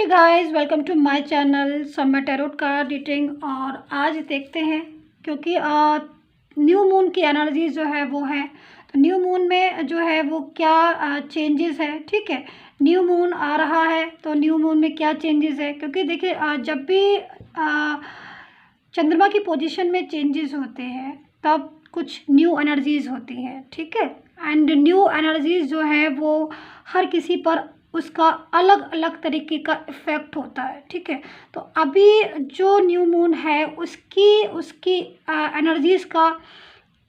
Guys, welcome to my channel Samay tarot card reading. और आज देखते हैं क्योंकि न्यू मून की एनर्जी जो है वो है, तो न्यू मून में जो है वो क्या चेंजेस है। ठीक है, न्यू मून आ रहा है तो न्यू मून में क्या चेंजेस है, क्योंकि देखिए जब भी चंद्रमा की पोजीशन में चेंजेस होते हैं तब कुछ न्यू एनर्जीज होती हैं। ठीक है, एंड न्यू एनर्जीज जो है वो हर किसी पर उसका अलग अलग तरीके का इफ़ेक्ट होता है। ठीक है, तो अभी जो न्यू मून है उसकी एनर्जीज़ का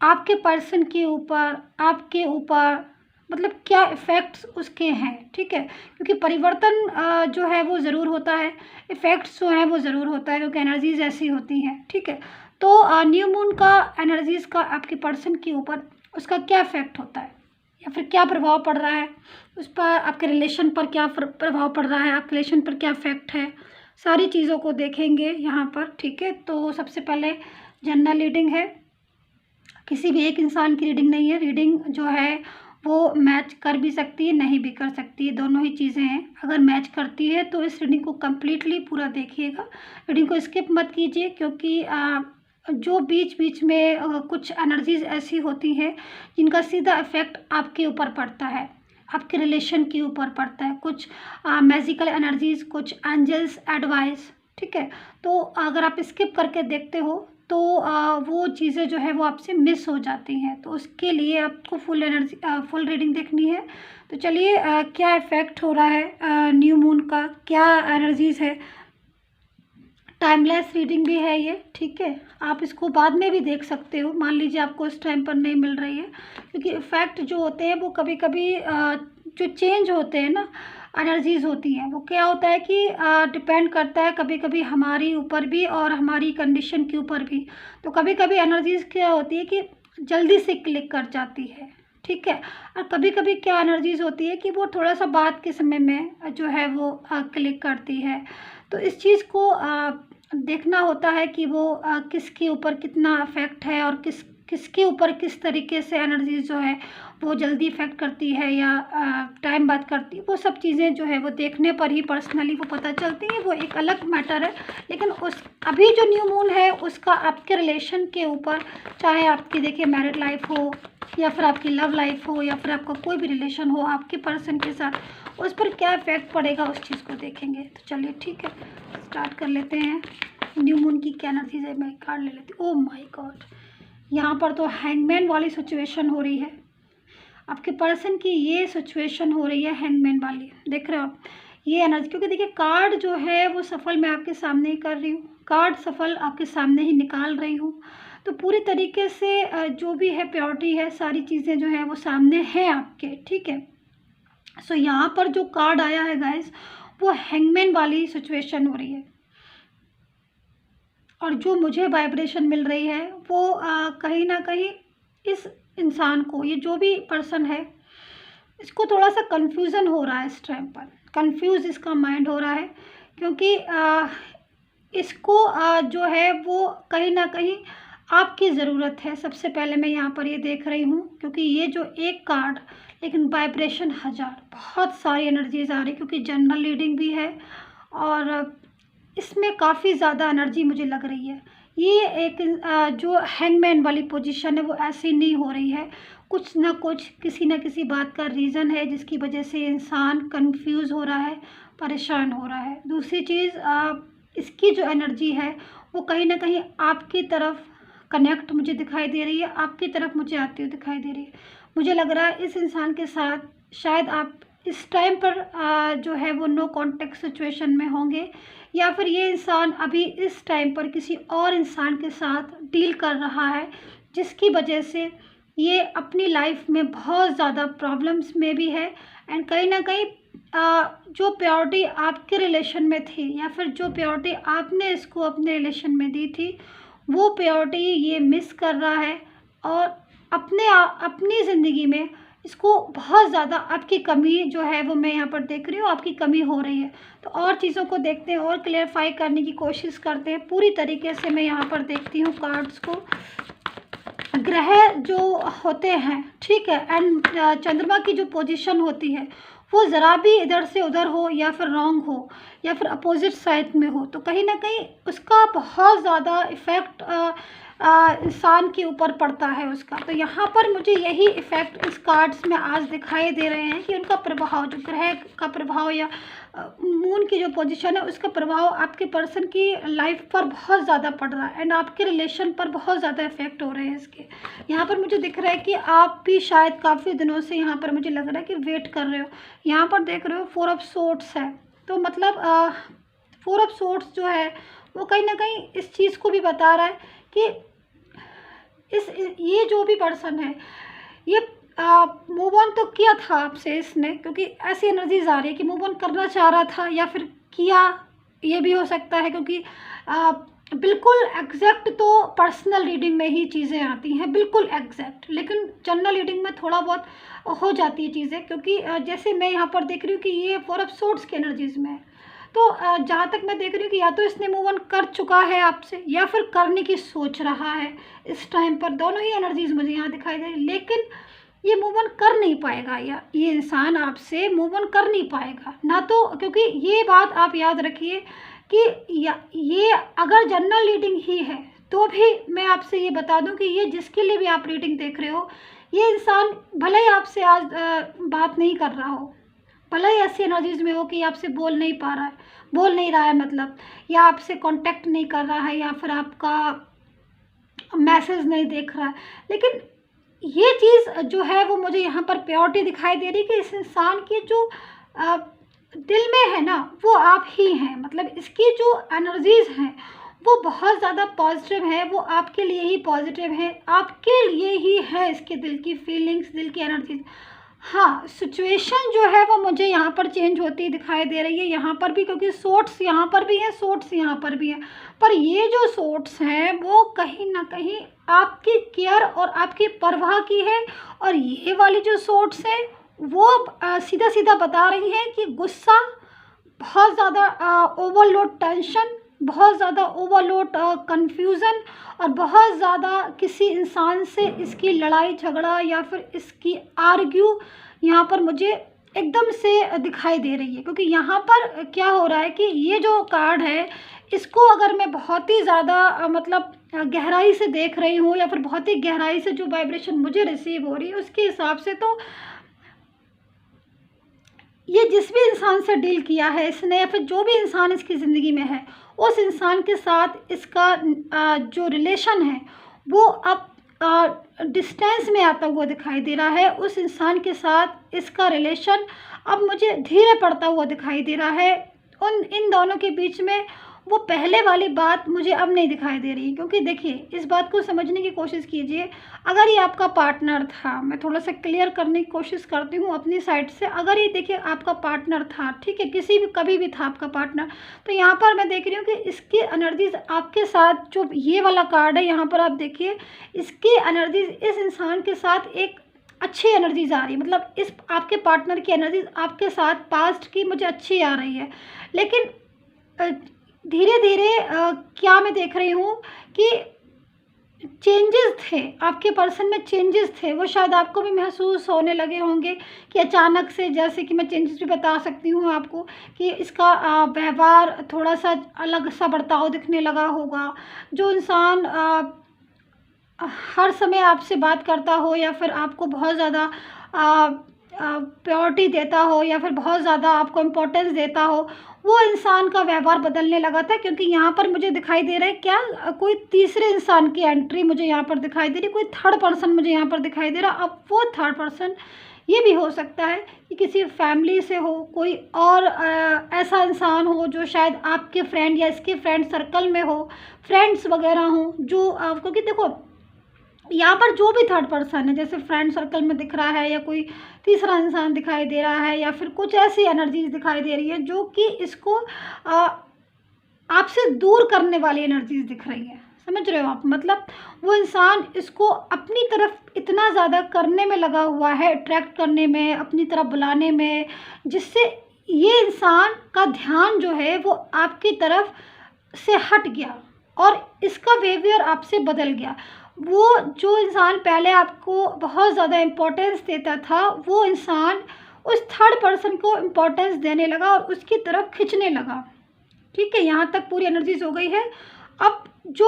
आपके पर्सन के ऊपर, आपके ऊपर मतलब क्या इफ़ेक्ट्स उसके हैं। ठीक है, क्योंकि परिवर्तन जो है वो ज़रूर होता है, इफ़ेक्ट्स जो है वो ज़रूर होता है, क्योंकि एनर्जीज़ ऐसी होती हैं। ठीक है, तो न्यू मून का एनर्जीज़ का आपके पर्सन के ऊपर उसका क्या इफ़ेक्ट होता है या फिर क्या प्रभाव पड़ रहा है, उस पर आपके रिलेशन पर क्या प्रभाव पड़ रहा है, आपके रिलेशन पर क्या इफ़ेक्ट है, सारी चीज़ों को देखेंगे यहाँ पर। ठीक है, तो सबसे पहले जनरल रीडिंग है, किसी भी एक इंसान की रीडिंग नहीं है। रीडिंग जो है वो मैच कर भी सकती है, नहीं भी कर सकती है, दोनों ही चीज़ें हैं। अगर मैच करती है तो इस रीडिंग को कम्प्लीटली पूरा देखिएगा, रीडिंग को स्किप मत कीजिए, क्योंकि जो बीच बीच में कुछ एनर्जीज ऐसी होती हैं जिनका सीधा इफ़ेक्ट आपके ऊपर पड़ता है, आपके रिलेशन के ऊपर पड़ता है, कुछ मैजिकल एनर्जीज, कुछ एंजल्स एडवाइस। ठीक है, तो अगर आप स्किप करके देखते हो तो वो चीज़ें जो है वो आपसे मिस हो जाती हैं, तो उसके लिए आपको फुल रीडिंग देखनी है। तो चलिए क्या इफ़ेक्ट हो रहा है न्यू मून का, क्या एनर्जीज़ है। टाइमलेस रीडिंग भी है ये। ठीक है, आप इसको बाद में भी देख सकते हो, मान लीजिए आपको इस टाइम पर नहीं मिल रही है, क्योंकि इफ़ेक्ट जो होते हैं वो कभी कभी जो चेंज होते हैं ना, एनर्जीज़ होती हैं, वो क्या होता है कि डिपेंड करता है कभी कभी हमारी ऊपर भी और हमारी कंडीशन के ऊपर भी। तो कभी कभी एनर्जीज़ क्या होती है कि जल्दी से क्लिक कर जाती है। ठीक है, और कभी कभी क्या एनर्जीज़ होती है कि वो थोड़ा सा बाद के समय में जो है वो क्लिक करती है। तो इस चीज़ को देखना होता है कि वो किसके ऊपर कितना इफ़ेक्ट है और किसके ऊपर किस तरीके से एनर्जी जो है वो जल्दी इफ़ेक्ट करती है या टाइम बाद करती है। वो सब चीज़ें जो है वो देखने पर ही पर्सनली वो पता चलती हैं, वो एक अलग मैटर है। लेकिन उस अभी जो न्यू मून है उसका आपके रिलेशन के ऊपर, चाहे आपकी देखिए मैरिड लाइफ हो या फिर आपकी लव लाइफ हो या फिर आपका कोई भी रिलेशन हो आपके पर्सन के साथ, उस पर क्या इफ़ेक्ट पड़ेगा उस चीज़ को देखेंगे। तो चलिए ठीक है, स्टार्ट कर लेते हैं। न्यू मून की क्या एनर्जीज है, मैं कार्ड ले लेती हूँ। ओह माय गॉड, यहाँ पर तो हैंगमैन वाली सिचुएशन हो रही है, आपके पर्सन की ये सिचुएशन हो रही है हैंगमैन वाली, देख रहे हो आप ये एनर्जी। क्योंकि देखिए कार्ड जो है वो सफल मैं आपके सामने ही कर रही हूँ, कार्ड सफल आपके सामने ही निकाल रही हूँ, तो पूरी तरीके से जो भी है प्योरिटी है, सारी चीज़ें जो है वो सामने हैं आपके। ठीक है, सो यहाँ पर जो कार्ड आया है गाइस वो हैंगमैन वाली सिचुएशन हो रही है, और जो मुझे वाइब्रेशन मिल रही है वो कहीं ना कहीं इस इंसान को, ये जो भी पर्सन है, इसको थोड़ा सा कंफ्यूजन हो रहा है इस टाइम पर, कंफ्यूज इसका माइंड हो रहा है, क्योंकि इसको जो है वो कहीं ना कहीं आपकी ज़रूरत है। सबसे पहले मैं यहाँ पर ये देख रही हूँ, क्योंकि ये जो एक कार्ड लेकिन वाइब्रेशन 1000, बहुत सारी एनर्जीज आ रही, क्योंकि जनरल रीडिंग भी है और इसमें काफ़ी ज़्यादा एनर्जी मुझे लग रही है। ये एक जो हैंगमैन वाली पोजीशन है वो ऐसी नहीं हो रही है, कुछ ना कुछ किसी न किसी बात का रीज़न है जिसकी वजह से इंसान कंफ्यूज हो रहा है, परेशान हो रहा है। दूसरी चीज़ इसकी जो एनर्जी है वो कहीं ना कहीं आपकी तरफ कनेक्ट मुझे दिखाई दे रही है, आपकी तरफ मुझे आती हुई दिखाई दे रही है। मुझे लग रहा है इस इंसान के साथ शायद आप इस टाइम पर जो है वो नो कॉन्टेक्ट सिचुएशन में होंगे, या फिर ये इंसान अभी इस टाइम पर किसी और इंसान के साथ डील कर रहा है, जिसकी वजह से ये अपनी लाइफ में बहुत ज़्यादा प्रॉब्लम्स में भी है। एंड कहीं ना कहीं जो प्योरिटी आपके रिलेशन में थी या फिर जो प्योरिटी आपने इसको अपने रिलेशन में दी थी, वो प्योरिटी ये मिस कर रहा है, और अपनी ज़िंदगी में इसको बहुत ज़्यादा आपकी कमी जो है वो मैं यहाँ पर देख रही हूँ, आपकी कमी हो रही है। तो और चीज़ों को देखते हैं और क्लियरफाई करने की कोशिश करते हैं, पूरी तरीके से मैं यहाँ पर देखती हूँ कार्ड्स को, ग्रह जो होते हैं। ठीक है, एंड चंद्रमा की जो पोजीशन होती है वो ज़रा भी इधर से उधर हो या फिर रॉन्ग हो या फिर अपोजिट साइड में हो, तो कहीं ना कहीं उसका बहुत ज़्यादा इफ़ेक्ट इंसान के ऊपर पड़ता है उसका। तो यहाँ पर मुझे यही इफ़ेक्ट इस कार्ड्स में आज दिखाई दे रहे हैं कि उनका प्रभाव, जो ग्रह का प्रभाव या मून की जो पोजीशन है उसका प्रभाव आपके पर्सन की लाइफ पर बहुत ज़्यादा पड़ रहा है एंड आपके रिलेशन पर बहुत ज़्यादा इफेक्ट हो रहे हैं इसके। यहाँ पर मुझे दिख रहा है कि आप भी शायद काफ़ी दिनों से यहाँ पर मुझे लग रहा है कि वेट कर रहे हो। यहाँ पर देख रहे हो 4 ऑफ सोर्ड्स है, तो मतलब 4 ऑफ सोर्ड्स जो है वो कहीं ना कहीं इस चीज़ को भी बता रहा है कि ये जो भी पर्सन है ये मूव ऑन तो किया था आपसे इसने, क्योंकि ऐसी एनर्जीज आ रही है कि मूव ऑन करना चाह रहा था या फिर किया, ये भी हो सकता है। क्योंकि बिल्कुल एग्जैक्ट तो पर्सनल रीडिंग में ही चीज़ें आती हैं, बिल्कुल एग्जैक्ट, लेकिन जनरल रीडिंग में थोड़ा बहुत हो जाती है चीज़ें, क्योंकि जैसे मैं यहाँ पर देख रही हूँ कि ये 4 ऑफ सोर्ड्स की एनर्जीज में है। तो जहाँ तक मैं देख रही हूँ कि या तो इसने मूव ऑन कर चुका है आपसे या फिर करने की सोच रहा है इस टाइम पर। दोनों ही एनर्जीज मुझे यहाँ दिखाई दे रही, लेकिन ये मूव ऑन कर नहीं पाएगा, या ये इंसान आपसे मूव ऑन कर नहीं पाएगा ना। तो क्योंकि ये बात आप याद रखिए कि ये अगर जनरल रीडिंग ही है तो भी मैं आपसे ये बता दूं कि ये जिसके लिए भी आप रीडिंग देख रहे हो, ये इंसान भले ही आपसे आज बात नहीं कर रहा हो, भले ही ऐसी एनर्जीज में हो कि आपसे बोल नहीं रहा है मतलब, या आपसे कांटेक्ट नहीं कर रहा है या फिर आपका मैसेज नहीं देख रहा है, लेकिन ये चीज़ जो है वो मुझे यहाँ पर प्योरिटी दिखाई दे रही है कि इस इंसान की जो दिल में है ना वो आप ही हैं। मतलब इसकी जो एनर्जीज हैं वो बहुत ज़्यादा पॉजिटिव है, वो आपके लिए ही पॉजिटिव है, आपके लिए ही है इसके दिल की फीलिंग्स, दिल की एनर्जीज। हाँ, सिचुएशन जो है वो मुझे यहाँ पर चेंज होती दिखाई दे रही है, यहाँ पर भी, क्योंकि सोर्ट्स यहाँ पर भी हैं, सोर्ट्स यहाँ पर भी हैं, पर ये जो सोर्ट्स हैं वो कहीं ना कहीं आपकी केयर और आपकी परवाह की है, और ये वाली जो सोर्ट्स हैं वो सीधा सीधा बता रही हैं कि गुस्सा, बहुत ज़्यादा ओवरलोड टेंशन, बहुत ज़्यादा ओवरलोड कंफ्यूज़न, और बहुत ज़्यादा किसी इंसान से इसकी लड़ाई झगड़ा या फिर इसकी आर्ग्यू यहाँ पर मुझे एकदम से दिखाई दे रही है। क्योंकि यहाँ पर क्या हो रहा है कि ये जो कार्ड है इसको अगर मैं बहुत ही ज़्यादा मतलब गहराई से देख रही हूँ या फिर बहुत ही गहराई से जो वाइब्रेशन मुझे रिसीव हो रही है उसके हिसाब से, तो ये जिस भी इंसान से डील किया है इसने या फिर जो भी इंसान इसकी ज़िंदगी में है, उस इंसान के साथ इसका जो रिलेशन है वो अब डिस्टेंस में आता हुआ दिखाई दे रहा है। उस इंसान के साथ इसका रिलेशन अब मुझे धीरे पड़ता हुआ दिखाई दे रहा है। इन दोनों के बीच में वो पहले वाली बात मुझे अब नहीं दिखाई दे रही, क्योंकि देखिए इस बात को समझने की कोशिश कीजिए। अगर ये आपका पार्टनर था, मैं थोड़ा सा क्लियर करने की कोशिश करती हूँ अपनी साइड से, अगर ये देखिए आपका पार्टनर था, ठीक है, किसी भी कभी भी था आपका पार्टनर, तो यहाँ पर मैं देख रही हूँ कि इसकी एनर्जीज आपके साथ, जो ये वाला कार्ड है यहाँ पर आप देखिए, इसकी एनर्जीज इस इंसान के साथ एक अच्छी एनर्जीज आ रही है। मतलब इस आपके पार्टनर की एनर्जीज आपके साथ पास्ट की मुझे अच्छी आ रही है, लेकिन धीरे धीरे क्या मैं देख रही हूँ कि चेंजेस थे आपके पर्सन में, चेंजेस थे, वो शायद आपको भी महसूस होने लगे होंगे कि अचानक से, जैसे कि मैं चेंजेस भी बता सकती हूँ आपको कि इसका व्यवहार थोड़ा सा अलग सा बर्ताव दिखने लगा होगा। जो इंसान हर समय आपसे बात करता हो या फिर आपको बहुत ज़्यादा प्रायोरिटी देता हो या फिर बहुत ज़्यादा आपको इम्पोर्टेंस देता हो, वो इंसान का व्यवहार बदलने लगा था। क्योंकि यहाँ पर मुझे दिखाई दे रहा है क्या, कोई तीसरे इंसान की एंट्री मुझे यहाँ पर दिखाई दे रही, कोई थर्ड पर्सन मुझे यहाँ पर दिखाई दे रहा। अब वो थर्ड पर्सन ये भी हो सकता है कि किसी फैमिली से हो, कोई और ऐसा इंसान हो जो शायद आपके फ्रेंड या इसके फ्रेंड सर्कल में हो, फ्रेंड्स वगैरह हो जो क्योंकि देखो यहाँ पर जो भी थर्ड पर्सन है, जैसे फ्रेंड सर्कल में दिख रहा है या कोई तीसरा इंसान दिखाई दे रहा है या फिर कुछ ऐसी एनर्जीज दिखाई दे रही है जो कि इसको आपसे दूर करने वाली एनर्जीज दिख रही है। समझ रहे हो आप? मतलब वो इंसान इसको अपनी तरफ इतना ज़्यादा करने में लगा हुआ है, अट्रैक्ट करने में, अपनी तरफ बुलाने में, जिससे ये इंसान का ध्यान जो है वो आपकी तरफ से हट गया और इसका बिहेवियर आपसे बदल गया। वो जो इंसान पहले आपको बहुत ज़्यादा इम्पोर्टेंस देता था, वो इंसान उस थर्ड पर्सन को इम्पोर्टेंस देने लगा और उसकी तरफ खींचने लगा। ठीक है, यहाँ तक पूरी एनर्जीज हो गई है। अब जो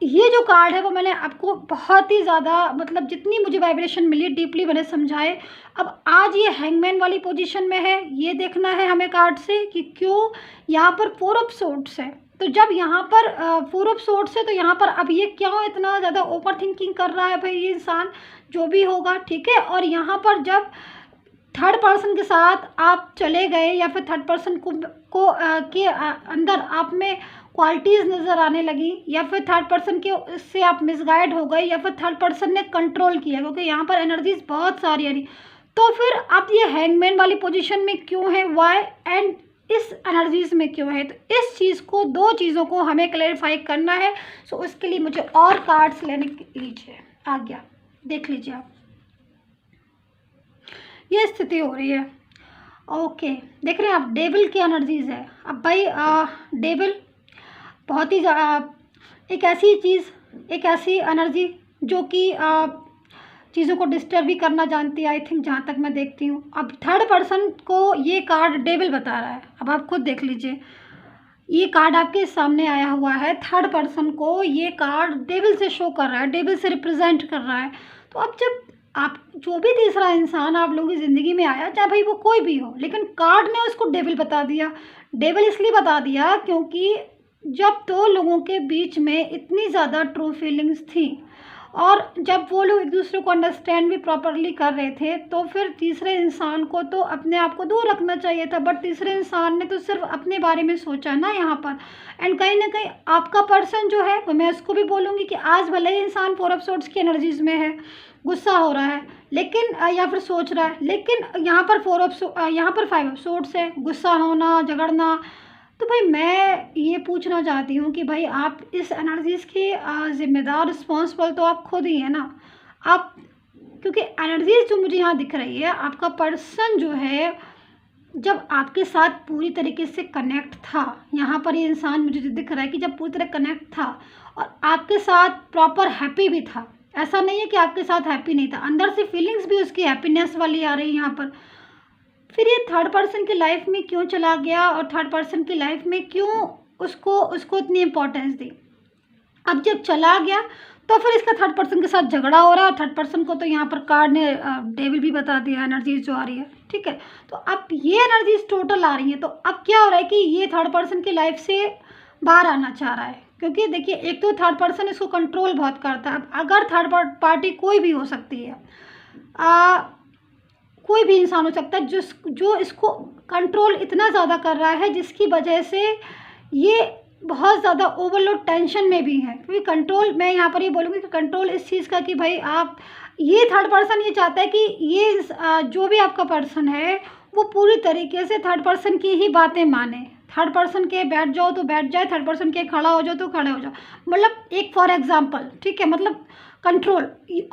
ये जो कार्ड है वो मैंने आपको बहुत ही ज़्यादा, मतलब जितनी मुझे वाइब्रेशन मिली डीपली मैंने समझाए। अब आज ये हैंगमैन वाली पोजीशन में है, ये देखना है हमें कार्ड से कि क्यों यहाँ पर 4 ऑफ सोर्ड्स है। तो जब यहाँ पर 4 ऑफ सोर्ड्स है तो यहाँ पर अब ये क्यों इतना ज़्यादा ओवर थिंकिंग कर रहा है भाई ये इंसान, जो भी होगा। ठीक है, और यहाँ पर जब थर्ड पर्सन के साथ आप चले गए या फिर थर्ड पर्सन के अंदर आप में क्वालिटीज़ नज़र आने लगी, या फिर थर्ड पर्सन के से आप मिसगाइड हो गए, या फिर थर्ड पर्सन ने कंट्रोल किया, क्योंकि यहाँ पर एनर्जीज बहुत सारी आ रही, तो फिर आप ये हैंगमैन वाली पोजीशन में क्यों है, वाई एंड इस एनर्जीज में क्यों है। तो इस चीज़ को, 2 चीज़ों को हमें क्लैरिफाई करना है। सो उसके लिए मुझे और कार्ड्स लेने लीजिए, आ गया, देख लीजिए आप, ये स्थिति हो रही है। ओके, देख रहे हैं आप, डेविल की एनर्जीज है। अब भाई डेविल बहुत ही एक ऐसी चीज़, एक ऐसी एनर्जी जो कि चीज़ों को डिस्टर्ब भी करना जानती है, आई थिंक, जहाँ तक मैं देखती हूँ। अब थर्ड पर्सन को ये कार्ड डेविल बता रहा है। अब आप खुद देख लीजिए, ये कार्ड आपके सामने आया हुआ है, थर्ड पर्सन को ये कार्ड डेविल से शो कर रहा है, डेविल से रिप्रेजेंट कर रहा है। तो अब जब आप, जो भी तीसरा इंसान आप लोगों की ज़िंदगी में आया, चाहे भाई वो कोई भी हो, लेकिन कार्ड ने उसको डेविल बता दिया। डेविल इसलिए बता दिया क्योंकि जब 2 लोगों के बीच में इतनी ज़्यादा ट्रू फीलिंग्स थी और जब वो लोग एक दूसरे को अंडरस्टैंड भी प्रॉपरली कर रहे थे, तो फिर तीसरे इंसान को तो अपने आप को दूर रखना चाहिए था, बट तीसरे इंसान ने तो सिर्फ अपने बारे में सोचा ना यहाँ पर। एंड कहीं ना कहीं आपका पर्सन जो है, वो मैं उसको भी बोलूँगी कि आज भले ही इंसान 4 ऑफ सोर्ड्स की एनर्जीज में है, गुस्सा हो रहा है, लेकिन या फिर सोच रहा है, लेकिन यहाँ पर 5 ऑफ सोर्ड्स है, गुस्सा होना, झगड़ना। तो भाई मैं ये पूछना चाहती हूँ कि भाई आप इस एनर्जीज़ के ज़िम्मेदार, रिस्पॉन्सिबल तो आप खुद ही है ना आप, क्योंकि एनर्जीज जो मुझे यहाँ दिख रही है, आपका पर्सन जो है जब आपके साथ पूरी तरीके से कनेक्ट था, यहाँ पर ये इंसान मुझे जो दिख रहा है कि जब पूरी तरह कनेक्ट था और आपके साथ प्रॉपर हैप्पी भी था, ऐसा नहीं है कि आपके साथ हैप्पी नहीं था, अंदर से फीलिंग्स भी उसकी हैप्पीनेस वाली आ रही है यहाँ पर। फिर ये थर्ड पर्सन की लाइफ में क्यों चला गया और थर्ड पर्सन की लाइफ में क्यों उसको इतनी इम्पोर्टेंस दी। अब जब चला गया तो फिर इसका थर्ड पर्सन के साथ झगड़ा हो रहा है, और थर्ड पर्सन को तो यहाँ पर कार्ड ने डेविल भी बता दिया एनर्जीज जो आ रही है। ठीक है, तो अब ये एनर्जीज टोटल आ रही है, तो अब क्या हो रहा है कि ये थर्ड पर्सन की लाइफ से बाहर आना चाह रहा है, क्योंकि देखिए एक तो थर्ड पर्सन इसको कंट्रोल बहुत करता है। अब अगर थर्ड पार्टी कोई भी हो सकती है, कोई भी इंसान हो सकता है जो इसको कंट्रोल इतना ज़्यादा कर रहा है, जिसकी वजह से ये बहुत ज़्यादा ओवरलोड टेंशन में भी है। क्योंकि कंट्रोल, मैं यहाँ पर ये बोलूँगी कि कंट्रोल इस चीज़ का कि भाई आप, ये थर्ड पर्सन ये चाहता है कि ये जो भी आपका पर्सन है वो पूरी तरीके से थर्ड पर्सन की ही बातें माने। थर्ड पर्सन के बैठ जाओ तो बैठ जाए, थर्ड पर्सन के खड़ा हो जाओ तो खड़े हो जाओ, मतलब एक फॉर एग्जांपल, ठीक है, मतलब कंट्रोल।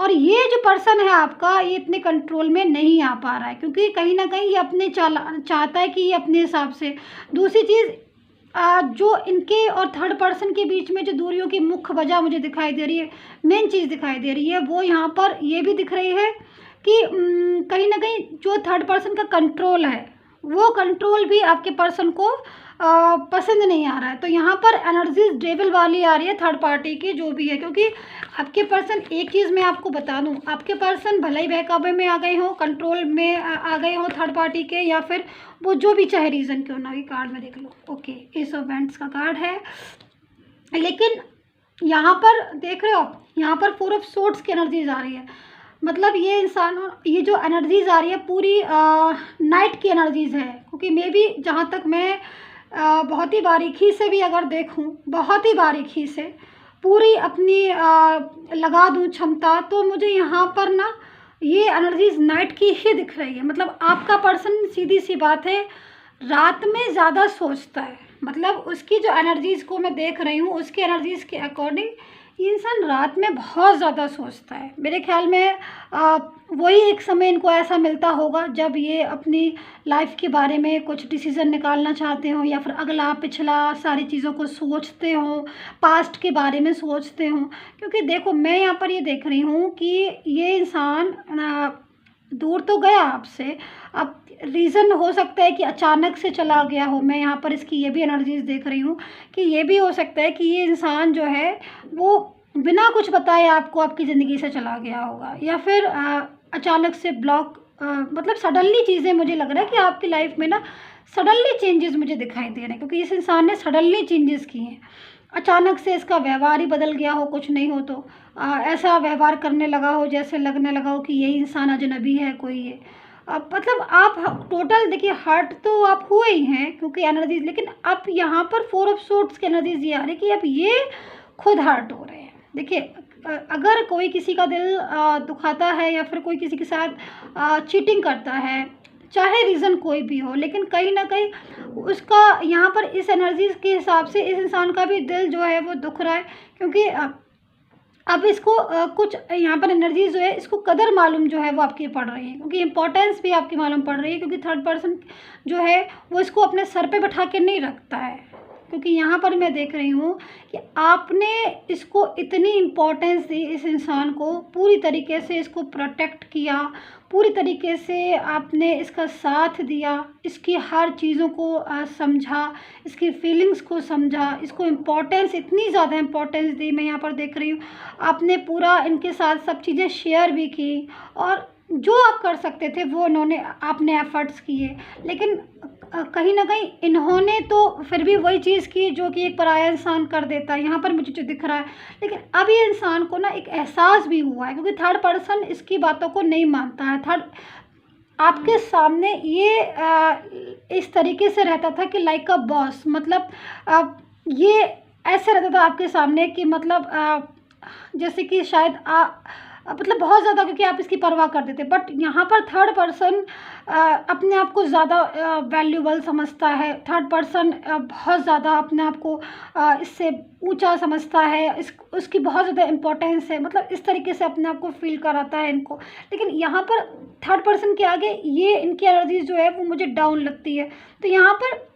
और ये जो पर्सन है आपका, ये इतने कंट्रोल में नहीं आ पा रहा है, क्योंकि कहीं ना कहीं ये अपने चाहता है कि ये अपने हिसाब से। दूसरी चीज़, जो इनके और थर्ड पर्सन के बीच में जो दूरियों की मुख्य वजह मुझे दिखाई दे रही है, मेन चीज़ दिखाई दे रही है, वो यहाँ पर ये भी दिख रही है कि कहीं ना कहीं जो थर्ड पर्सन का कंट्रोल है, वो कंट्रोल भी आपके पर्सन को पसंद नहीं आ रहा है। तो यहाँ पर एनर्जीज डेविल वाली आ रही है थर्ड पार्टी की, जो भी है, क्योंकि आपके पर्सन, एक चीज़ मैं आपको बता दूँ, आपके पर्सन भले ही बहकावे में आ गए हों, कंट्रोल में आ गए हों थर्ड पार्टी के, या फिर वो जो भी चाहे रीज़न क्यों ना, ये कार्ड में देख लो। ओके, एस ऑफ वेंट्स का कार्ड है, लेकिन यहाँ पर देख रहे हो आप, यहाँ पर 4 ऑफ सोर्ड्स की एनर्जीज आ रही है। मतलब ये इंसान, ये जो एनर्जीज आ रही है पूरी नाइट की एनर्जीज है, क्योंकि मे बी जहाँ तक मैं बहुत ही बारीकी से भी अगर देखूं, बहुत ही बारीकी से पूरी अपनी लगा दूं क्षमता, तो मुझे यहाँ पर ना ये एनर्जीज नाइट की ही दिख रही है। मतलब आपका पर्सन, सीधी सी बात है, रात में ज़्यादा सोचता है। मतलब उसकी जो एनर्जीज को मैं देख रही हूँ, उसकी एनर्जीज के अकॉर्डिंग ये इंसान रात में बहुत ज़्यादा सोचता है। मेरे ख्याल में वही एक समय इनको ऐसा मिलता होगा जब ये अपनी लाइफ के बारे में कुछ डिसीज़न निकालना चाहते हो, या फिर अगला पिछला सारी चीज़ों को सोचते हो, पास्ट के बारे में सोचते हो। क्योंकि देखो, मैं यहाँ पर ये देख रही हूँ कि ये इंसान दूर तो गया आपसे। अब रीज़न हो सकता है कि अचानक से चला गया हो। मैं यहाँ पर इसकी ये भी एनर्जीज़ देख रही हूँ कि ये भी हो सकता है कि ये इंसान जो है वो बिना कुछ बताए आपको आपकी ज़िंदगी से चला गया होगा, या फिर अचानक से मतलब सडनली चीज़ें, मुझे लग रहा है कि आपकी लाइफ में ना सडनली चेंजेस मुझे दिखाई दे रहे हैं, क्योंकि इस इंसान ने सडनली चेंजेस किए हैं। अचानक से इसका व्यवहार ही बदल गया हो, कुछ नहीं हो तो ऐसा व्यवहार करने लगा हो जैसे लगने लगा हो कि यही इंसान अजनबी है कोई ये। मतलब आप टोटल देखिए हर्ट तो आप हुए ही हैं क्योंकि एनर्जीज, लेकिन अब यहाँ पर 4 ऑफ सोर्ड्स की एनर्जीज ये आ रही है कि अब ये खुद हर्ट हो रहे हैं। देखिए अगर कोई किसी का दिल दुखाता है या फिर कोई किसी के साथ चीटिंग करता है, चाहे रीज़न कोई भी हो, लेकिन कहीं ना कहीं उसका यहाँ पर इस एनर्जीज के हिसाब से इस इंसान का भी दिल जो है वो दुख रहा है, क्योंकि अब इसको कुछ यहाँ पर एनर्जीज जो है इसको कदर मालूम जो है वो आपकी पड़ रही है, क्योंकि इंपॉर्टेंस भी आपकी मालूम पड़ रही है, क्योंकि थर्ड पर्सन जो है वो इसको अपने सर पे बैठा के नहीं रखता है। क्योंकि यहाँ पर मैं देख रही हूँ कि आपने इसको इतनी इम्पोर्टेंस दी, इस इंसान को पूरी तरीके से इसको प्रोटेक्ट किया, पूरी तरीके से आपने इसका साथ दिया, इसकी हर चीज़ों को समझा, इसकी फीलिंग्स को समझा, इसको इम्पोर्टेंस, इतनी ज़्यादा इम्पोर्टेंस दी। मैं यहाँ पर देख रही हूँ आपने पूरा इनके साथ सब चीज़ें शेयर भी की, और जो आप कर सकते थे वो आपने एफ़र्ट्स किए, लेकिन कहीं ना कहीं इन्होंने तो फिर भी वही चीज़ की जो कि एक पराया इंसान कर देता है। यहाँ पर मुझे जो दिख रहा है, लेकिन अब ये इंसान को ना एक एहसास भी हुआ है, क्योंकि थर्ड पर्सन इसकी बातों को नहीं मानता है। थर्ड आपके सामने ये इस तरीके से रहता था कि लाइक अ बॉस, मतलब ये ऐसे रहता था आपके सामने कि मतलब जैसे कि शायद मतलब बहुत ज़्यादा, क्योंकि आप इसकी परवाह करते थे। बट यहाँ पर थर्ड पर्सन अपने आप को ज़्यादा वैल्यूबल समझता है। थर्ड पर्सन बहुत ज़्यादा अपने आप को इससे ऊंचा समझता है, उसकी बहुत ज़्यादा इम्पोर्टेंस है, मतलब इस तरीके से अपने आप को फील कराता है इनको। लेकिन यहाँ पर थर्ड पर्सन के आगे ये इनकी एनर्जी जो है वो मुझे डाउन लगती है। तो यहाँ पर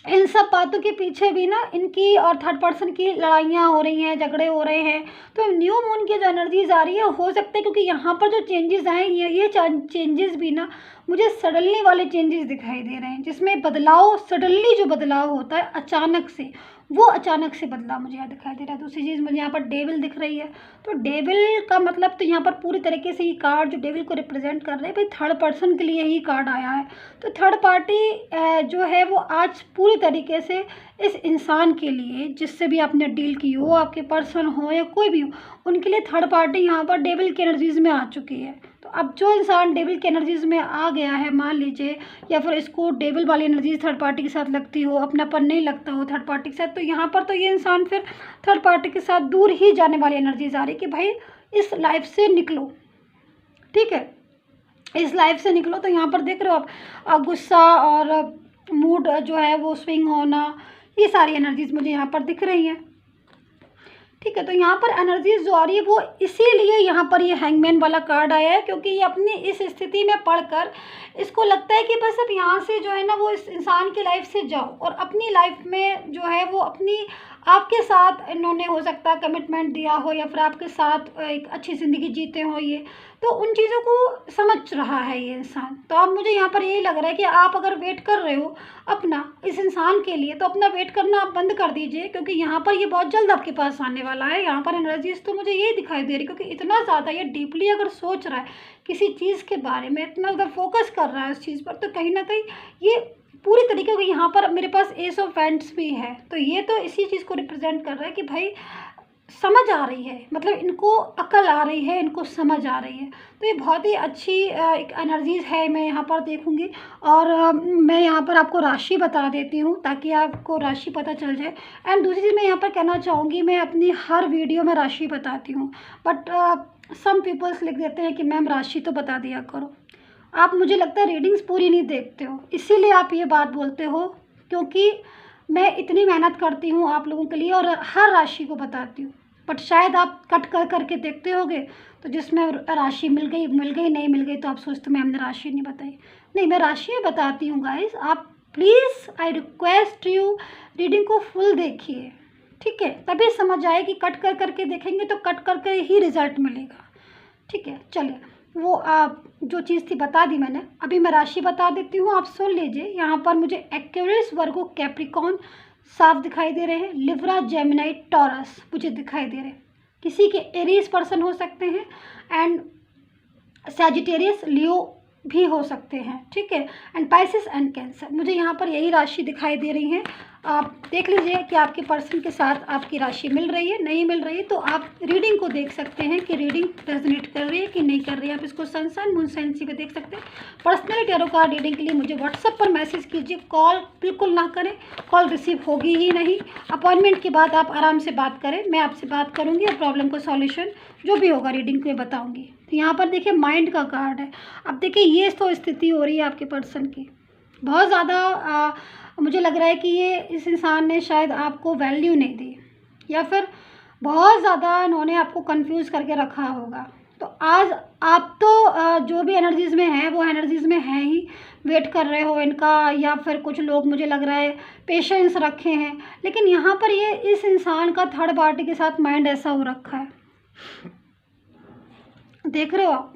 इन सब बातों के पीछे भी ना इनकी और थर्ड पर्सन की लड़ाइयाँ हो रही हैं, झगड़े हो रहे हैं। तो न्यू मून की जो एनर्जीज आ रही है, हो सकता है क्योंकि यहाँ पर जो चेंजेस आए ये चेंजेस भी ना मुझे सडनली वाले चेंजेस दिखाई दे रहे हैं, जिसमें बदलाव, सडनली जो बदलाव होता है अचानक से, वो अचानक से बदलाव मुझे यहाँ दिखाई दे रहा है। दूसरी चीज़ मुझे यहाँ पर डेविल दिख रही है। तो डेविल का मतलब तो यहाँ पर पूरी तरीके से ये कार्ड जो डेविल को रिप्रेजेंट कर रहे हैं, भाई थर्ड पर्सन के लिए ही कार्ड आया है। तो थर्ड पार्टी जो है वो आज पूरी तरीके से इस इंसान के लिए, जिससे भी आपने डील की हो, आपके पर्सन हो या कोई भी हो, उनके लिए थर्ड पार्टी यहाँ पर डेविल की एनर्जीज़ में आ चुकी है। तो अब जो इंसान डेविल की एनर्जीज़ में आ गया है, मान लीजिए, या फिर इसको डेविल वाली एनर्जीज थर्ड पार्टी के साथ लगती हो, अपनापन नहीं लगता हो थर्ड पार्टी के साथ, तो यहाँ पर तो ये इंसान फिर थर्ड पार्टी के साथ दूर ही जाने वाली एनर्जीज आ रही कि भाई इस लाइफ से निकलो, ठीक है, इस लाइफ से निकलो। तो यहाँ पर देख रहे हो आप गुस्सा और मूड जो है वो स्विंग होना, ये सारी एनर्जीज मुझे यहाँ पर दिख रही हैं, ठीक है। तो यहाँ पर एनर्जीज जो आ रही है वो इसीलिए यहाँ पर ये हैंगमैन वाला कार्ड आया है, क्योंकि ये अपनी इस स्थिति में पढ़कर इसको लगता है कि बस अब यहाँ से जो है ना वो इस इंसान की लाइफ से जाओ, और अपनी लाइफ में जो है वो अपनी आपके साथ इन्होंने हो सकता है कमिटमेंट दिया हो, या फिर आपके साथ एक अच्छी ज़िंदगी जीते हो ये, तो उन चीज़ों को समझ रहा है ये इंसान। तो अब मुझे यहाँ पर यही लग रहा है कि आप अगर वेट कर रहे हो अपना इस इंसान के लिए, तो अपना वेट करना आप बंद कर दीजिए, क्योंकि यहाँ पर ये बहुत जल्द आपके पास आने वाला है। यहाँ पर एनर्जीज तो मुझे यही दिखाई दे रही, क्योंकि इतना ज़्यादा ये डीपली अगर सोच रहा है किसी चीज़ के बारे में, इतना ज़्यादा फोकस कर रहा है उस चीज़ पर, तो कहीं ना कहीं ये पूरी तरीके से, यहाँ पर मेरे पास एस ऑफ वैंड्स भी है, तो ये तो इसी चीज़ को रिप्रेजेंट कर रहा है कि भाई समझ आ रही है, मतलब इनको अकल आ रही है, इनको समझ आ रही है। तो ये बहुत ही अच्छी एक एनर्जीज़ है, मैं यहाँ पर देखूँगी। और मैं यहाँ पर आपको राशि बता देती हूँ ताकि आपको राशि पता चल जाए। एंड दूसरी चीज़ मैं यहाँ पर कहना चाहूँगी, मैं अपनी हर वीडियो में राशि बताती हूँ, बट सम पीपल्स लिख देते हैं कि मैम राशि तो बता दिया करो। आप, मुझे लगता है, रीडिंग्स पूरी नहीं देखते हो, इसीलिए आप ये बात बोलते हो, क्योंकि मैं इतनी मेहनत करती हूँ आप लोगों के लिए और हर राशि को बताती हूँ, बट शायद आप कट कर करके देखते होगे, तो जिसमें राशि मिल गई नहीं मिल गई, तो आप सोचते मैं हमने राशि नहीं बताई। नहीं, मैं राशि बताती हूँ गाइस, आप please, I request you, reading को फुल देखिए, ठीक है, तभी समझ आए कि कट कर करके देखेंगे तो कट करके ही रिजल्ट मिलेगा, ठीक है। चलिए, वो जो चीज़ थी बता दी मैंने। अभी मैं राशि बता देती हूँ, आप सुन लीजिए। यहाँ पर मुझे एक्वेरियस, वर्गो, कैप्रिकॉर्न साफ दिखाई दे रहे हैं। लिब्रा, जेमिनी, टॉरस मुझे दिखाई दे रहे हैं। किसी के एरीज पर्सन हो सकते हैं एंड सैजिटेरियस, लियो भी हो सकते हैं, ठीक है, एंड पाइसिस एंड कैंसर। मुझे यहाँ पर यही राशि दिखाई दे रही है। आप देख लीजिए कि आपके पर्सन के साथ आपकी राशि मिल रही है, नहीं मिल रही है, तो आप रीडिंग को देख सकते हैं कि रीडिंग रेजोनेट कर रही है कि नहीं कर रही है। आप इसको सन साइन, मून साइन से भी देख सकते हैं। पर्सनली टैरो कार्ड रीडिंग के लिए मुझे व्हाट्सएप पर मैसेज कीजिए, कॉल बिल्कुल ना करें, कॉल रिसीव होगी ही नहीं। अपॉइंटमेंट के बाद आप आराम से बात करें, मैं आपसे बात करूँगी और प्रॉब्लम को सॉल्यूशन जो भी होगा रीडिंग को बताऊँगी। तो यहाँ पर देखिए माइंड का कार्ड है। अब देखिए ये तो स्थिति हो रही है आपके पर्सन की, बहुत ज़्यादा मुझे लग रहा है कि ये इस इंसान ने शायद आपको वैल्यू नहीं दी, या फिर बहुत ज़्यादा इन्होंने आपको कंफ्यूज करके रखा होगा। तो आज आप तो जो भी एनर्जीज़ में हैं वो एनर्जीज़ में हैं ही, वेट कर रहे हो इनका, या फिर कुछ लोग मुझे लग रहा है पेशेंस रखे हैं। लेकिन यहाँ पर ये इस इंसान का थर्ड पार्टी के साथ माइंड ऐसा हो रखा है, देख रहे हो आप,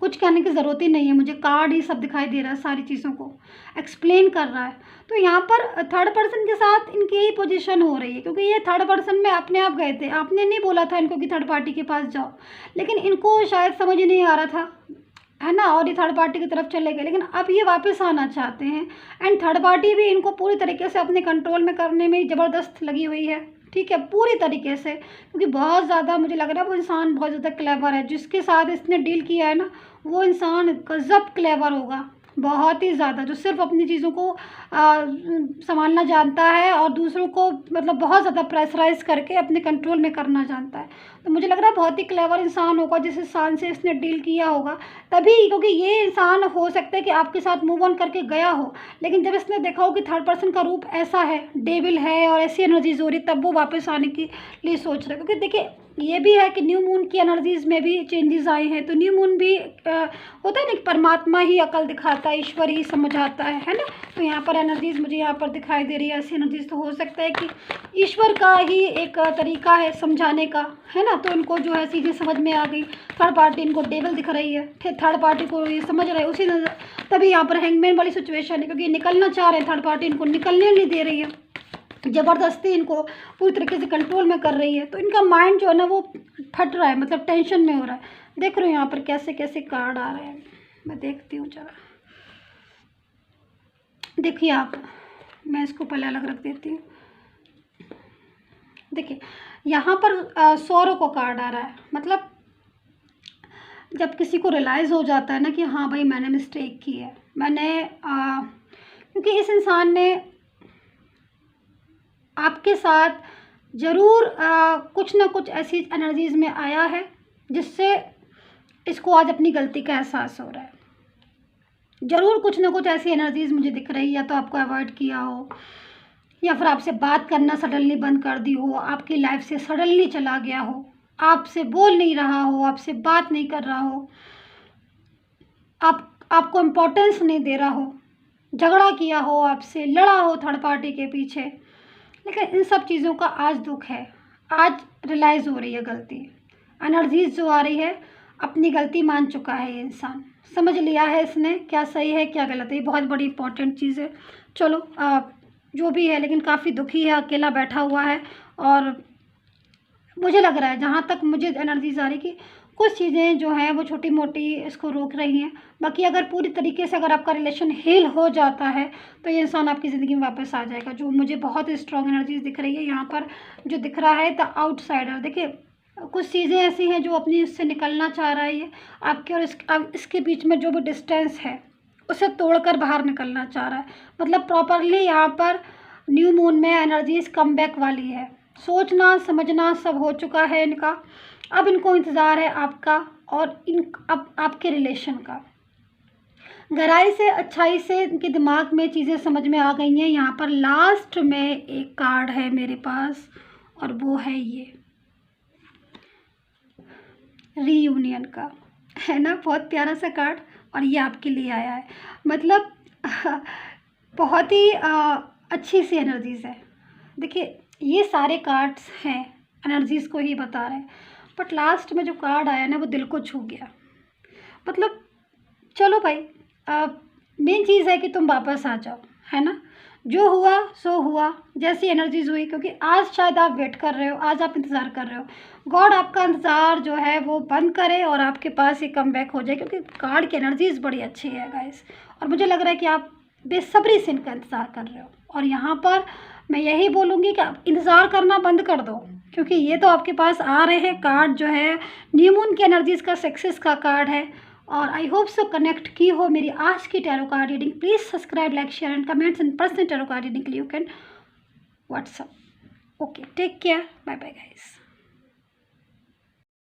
कुछ कहने की ज़रूरत ही नहीं है। मुझे कार्ड ही सब दिखाई दे रहा है, सारी चीज़ों को एक्सप्लेन कर रहा है। तो यहाँ पर थर्ड पर्सन के साथ इनकी ही पोजीशन हो रही है, क्योंकि ये थर्ड पर्सन में अपने आप गए थे। आपने नहीं बोला था इनको कि थर्ड पार्टी के पास जाओ, लेकिन इनको शायद समझ ही नहीं आ रहा था, है ना, और ये थर्ड पार्टी की तरफ चले गए। लेकिन अब ये वापस आना चाहते हैं एंड थर्ड पार्टी भी इनको पूरी तरीके से अपने कंट्रोल में करने में ज़बरदस्त लगी हुई है, ठीक है, पूरी तरीके से। क्योंकि बहुत ज़्यादा मुझे लग रहा है वो इंसान बहुत ज़्यादा क्लेवर है, जिसके साथ इसने डील किया है ना, वो इंसान गजब क्लेवर होगा, बहुत ही ज़्यादा, जो सिर्फ अपनी चीज़ों को संभालना जानता है और दूसरों को मतलब बहुत ज़्यादा प्रेशराइज करके अपने कंट्रोल में करना जानता है। तो मुझे लग रहा है बहुत ही क्लेवर इंसान होगा जिस इंसान से इसने डील किया होगा। तभी, क्योंकि ये इंसान हो सकता है कि आपके साथ मूव ऑन करके गया हो, लेकिन जब इसने देखा हो कि थर्ड पर्सन का रूप ऐसा है, डेविल है और ऐसी एनर्जीज हो रही, तब वो वापस आने के लिए सोच रहा है। क्योंकि देखिए ये भी है कि न्यू मून की एनर्जीज में भी चेंजेस आए हैं। तो न्यू मून भी होता है ना, परमात्मा ही अकल दिखाता है, ईश्वर ही समझाता है ना। तो यहाँ पर एनर्जीज मुझे यहाँ पर दिखाई दे रही है। ऐसी एनर्जीज तो हो सकता है कि ईश्वर का ही एक तरीका है समझाने का, है ना। तो उनको जो है चीज़ें समझ में आ गई। थर्ड पार्टी इनको डेविल दिख रही है, थर्ड पार्टी को ये समझ रहे हैं उसी नजर। तभी यहाँ पर हैंगमैन वाली सिचुएशन है, क्योंकि निकलना चाह रहे हैं, थर्ड पार्टी इनको निकलने नहीं दे रही है, ज़बरदस्ती इनको पूरी तरीके से कंट्रोल में कर रही है। तो इनका माइंड जो है ना वो फट रहा है, मतलब टेंशन में हो रहा है। देख रहे हो यहाँ पर कैसे कैसे कार्ड आ रहे हैं, मैं देखती हूँ जरा, देखिए आप, मैं इसको पहले अलग रख देती हूँ। देखिए यहाँ पर सौरों को कार्ड आ रहा है, मतलब जब किसी को रियलाइज़ हो जाता है ना कि हाँ भाई मैंने मिस्टेक की है, मैंने क्योंकि इस इंसान ने आपके साथ ज़रूर कुछ ना कुछ ऐसी एनर्जीज़ में आया है जिससे इसको आज अपनी गलती का एहसास हो रहा है। ज़रूर कुछ ना कुछ ऐसी एनर्जीज़ मुझे दिख रही है, या तो आपको अवॉइड किया हो, या फिर आपसे बात करना सडनली बंद कर दी हो, आपकी लाइफ से सडनली चला गया हो, आपसे बोल नहीं रहा हो, आपसे बात नहीं कर रहा हो, आपको इम्पोर्टेंस नहीं दे रहा हो, झगड़ा किया हो, आपसे लड़ा हो थर्ड पार्टी के पीछे। लेकिन इन सब चीज़ों का आज दुख है, आज रियलाइज़ हो रही है गलती। एनर्जीज जो आ रही है, अपनी गलती मान चुका है ये इंसान, समझ लिया है इसने क्या सही है क्या गलत है। ये बहुत बड़ी इंपॉर्टेंट चीज़ है। चलो जो भी है, लेकिन काफ़ी दुखी है, अकेला बैठा हुआ है। और मुझे लग रहा है, जहाँ तक मुझे एनर्जीज आ रही कि कुछ चीज़ें जो हैं वो छोटी मोटी इसको रोक रही हैं। बाकी अगर पूरी तरीके से अगर आपका रिलेशन हील हो जाता है तो ये इंसान आपकी ज़िंदगी में वापस आ जाएगा। जो मुझे बहुत स्ट्रॉन्ग एनर्जीज दिख रही है यहाँ पर, जो दिख रहा है द आउटसाइडर। देखिए कुछ चीज़ें ऐसी हैं जो अपनी इससे निकलना चाह रहा है ये आपके और इसके बीच में जो भी डिस्टेंस है उसे तोड़कर बाहर निकलना चाह रहा है। मतलब प्रॉपरली यहाँ पर न्यू मून में एनर्जीज कम बैक वाली है। सोचना समझना सब हो चुका है इनका, अब इनको इंतज़ार है आपका और अब आपके रिलेशन का। गहराई से अच्छाई से इनके दिमाग में चीज़ें समझ में आ गई हैं। यहाँ पर लास्ट में एक कार्ड है मेरे पास और वो है ये रीयूनियन का, है ना, बहुत प्यारा सा कार्ड। और ये आपके लिए आया है, मतलब बहुत ही अच्छी सी एनर्जीज है। देखिए ये सारे कार्ड्स हैं एनर्जीज़ को ही बता रहे हैं, बट लास्ट में जो कार्ड आया ना वो दिल को छू गया। मतलब चलो भाई, मेन चीज़ है कि तुम वापस आ जाओ, है ना। जो हुआ सो हुआ, जैसी एनर्जीज हुई, क्योंकि आज शायद आप वेट कर रहे हो, आज आप इंतज़ार कर रहे हो। गॉड आपका इंतज़ार जो है वो बंद करे और आपके पास ही कम बैक हो जाए, क्योंकि कार्ड की एनर्जीज बड़ी अच्छी है गाइस। और मुझे लग रहा है कि आप बेसब्री से इनका इंतज़ार कर रहे हो। और यहाँ पर मैं यही बोलूँगी कि आप इंतज़ार करना बंद कर दो, क्योंकि ये तो आपके पास आ रहे हैं कार्ड जो है न्यू मून की एनर्जीज़ का, सक्सेस का कार्ड है। और आई होप सो कनेक्ट की हो मेरी आज की tarot card reading. Please subscribe, like, share and comments in personal tarot card reading के लिए you can WhatsApp. Okay, take care, bye bye guys.